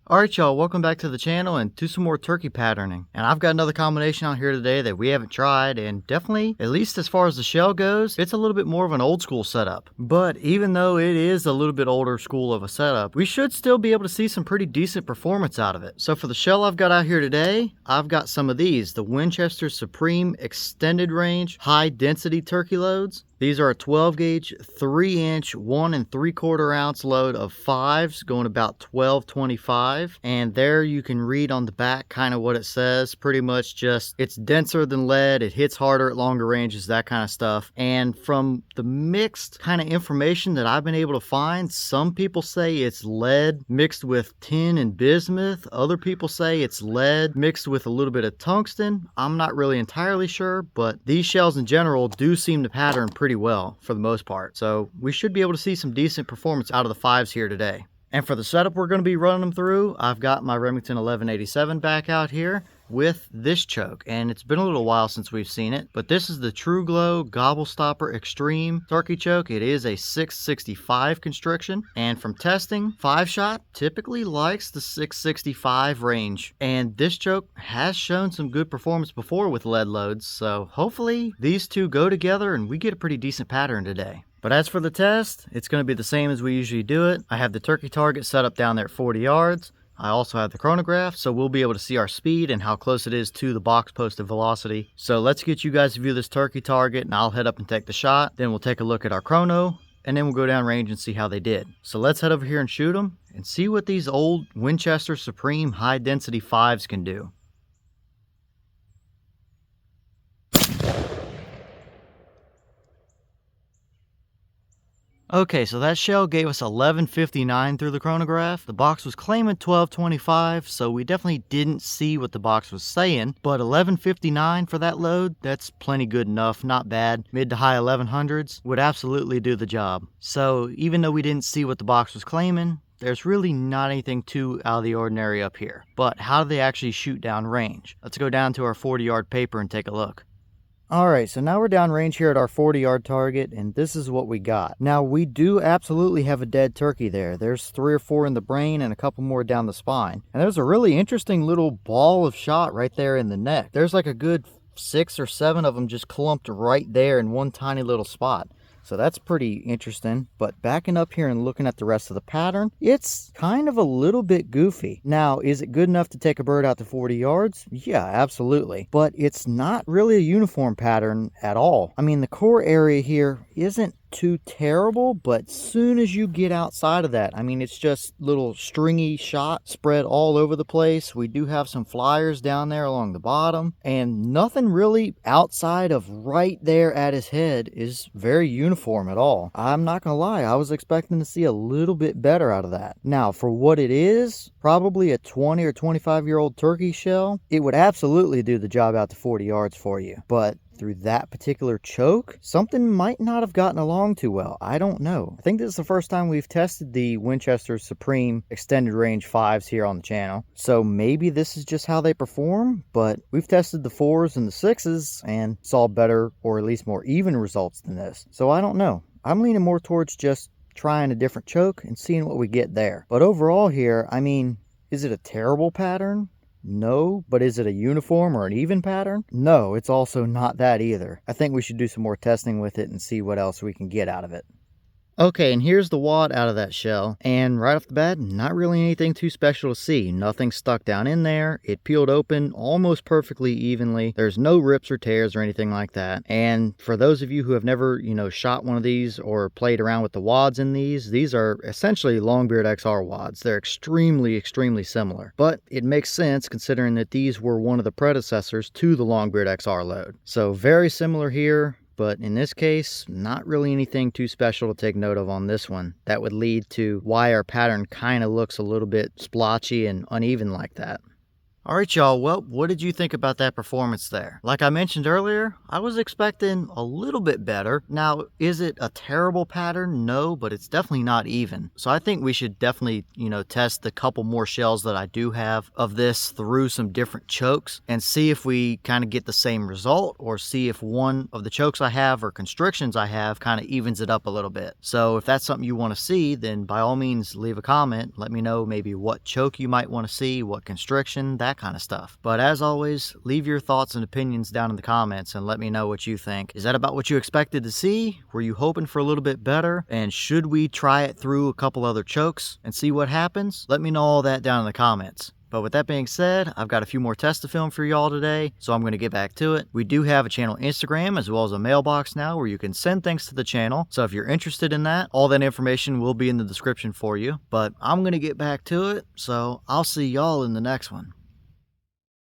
Alright y'all, welcome back to the channel and to some more turkey patterning. And I've got another combination out here today that we haven't tried, and definitely, at least as far as the shell goes, it's a little bit more of an old school setup. But even though it is a little bit older school of a setup, we should still be able to see some pretty decent performance out of it. So for the shell I've got out here today, I've got some of these, the Winchester Xtended Range Hi-Density turkey loads. These are a 12 gauge, 3 inch, 1 3/4 ounce load of 5s going about 12.25. And there you can read on the back kind of what it says. Pretty much just it's denser than lead, it hits harder at longer ranges, that kind of stuff. And from the mixed kind of information that I've been able to find, some people say it's lead mixed with tin and bismuth. Other people say it's lead mixed with a little bit of tungsten. I'm not really entirely sure, but these shells in general do seem to pattern pretty well for the most part. So we should be able to see some decent performance out of the 5s here today. And for the setup we're going to be running them through, I've got my Remington 1187 back out here with this choke, and it's been a little while since we've seen it, but this is the TRUGLO Gobble-Stopper Xtreme turkey choke. It is a 665 constriction, and from testing, 5-shot typically likes the 665 range, and this choke has shown some good performance before with lead loads, so hopefully these two go together and we get a pretty decent pattern today. But as for the test, it's going to be the same as we usually do it. I have the turkey target set up down there at 40 yards. I also have the chronograph, so we'll be able to see our speed and how close it is to the box posted velocity. So let's get you guys to view this turkey target, and I'll head up and take the shot. Then we'll take a look at our chrono, and then we'll go down range and see how they did. So let's head over here and shoot them and see what these old Winchester Supreme High-Density 5s can do. Okay, so that shell gave us 11.59 through the chronograph. The box was claiming 12.25, so we definitely didn't see what the box was saying, but 11.59 for that load, that's plenty good enough, not bad. Mid to high 1100s would absolutely do the job. So even though we didn't see what the box was claiming, there's really not anything too out of the ordinary up here. But how do they actually shoot down range? Let's go down to our 40-yard paper and take a look. Alright, so now we're down range here at our 40-yard target, and this is what we got. Now, we do absolutely have a dead turkey there. There's 3 or 4 in the brain and a couple more down the spine. And there's a really interesting little ball of shot right there in the neck. There's like a good 6 or 7 of them just clumped right there in one tiny little spot. So that's pretty interesting, but backing up here and looking at the rest of the pattern, it's kind of a little bit goofy. Now, is it good enough to take a bird out to 40 yards? Yeah, absolutely. But it's not really a uniform pattern at all. I mean, the core area here isn't too terrible, but soon as you get outside of that, I mean, it's just little stringy shot spread all over the place. We do have some flyers down there along the bottom, and nothing really outside of right there at his head is very uniform at all. I'm not gonna lie, I was expecting to see a little bit better out of that. Now, for what it is, probably a 20 or 25-year-old turkey shell, it would absolutely do the job out to 40 yards for you, but through that particular choke, something might not have gotten along too well. I don't know. I think this is the first time we've tested the Winchester Supreme Extended Range 5s here on the channel. So maybe this is just how they perform, but we've tested the 4s and the 6s and saw better or at least more even results than this. So I don't know. I'm leaning more towards just trying a different choke and seeing what we get there. But overall here, I mean, is it a terrible pattern? No, but is it a uniform or an even pattern? No, it's also not that either. I think we should do some more testing with it and see what else we can get out of it. Okay, and here's the wad out of that shell, and right off the bat, not really anything too special to see. Nothing stuck down in there. It peeled open almost perfectly evenly. There's no rips or tears or anything like that. And for those of you who have never, shot one of these or played around with the wads in these are essentially Longbeard XR wads. They're extremely, extremely similar. But it makes sense considering that these were one of the predecessors to the Longbeard XR load. So very similar here. But in this case, not really anything too special to take note of on this one. That would lead to why our pattern kind of looks a little bit splotchy and uneven like that. Alright y'all, well, what did you think about that performance there? Like I mentioned earlier, I was expecting a little bit better. Now, is it a terrible pattern? No, but it's definitely not even. So I think we should definitely, test the couple more shells that I do have of this through some different chokes and see if we kind of get the same result, or see if one of the chokes I have or constrictions I have kind of evens it up a little bit. So if that's something you want to see, then by all means leave a comment. Let me know maybe what choke you might want to see, what constriction, that kind of stuff. But as always, leave your thoughts and opinions down in the comments and let me know what you think. Is that about what you expected to see? Were you hoping for a little bit better? And should we try it through a couple other chokes and see what happens? Let me know all that down in the comments. But with that being said, I've got a few more tests to film for y'all today, so I'm going to get back to it. We do have a channel Instagram as well as a mailbox now where you can send things to the channel. So if you're interested in that, all that information will be in the description for you. But I'm going to get back to it, so I'll see y'all in the next one.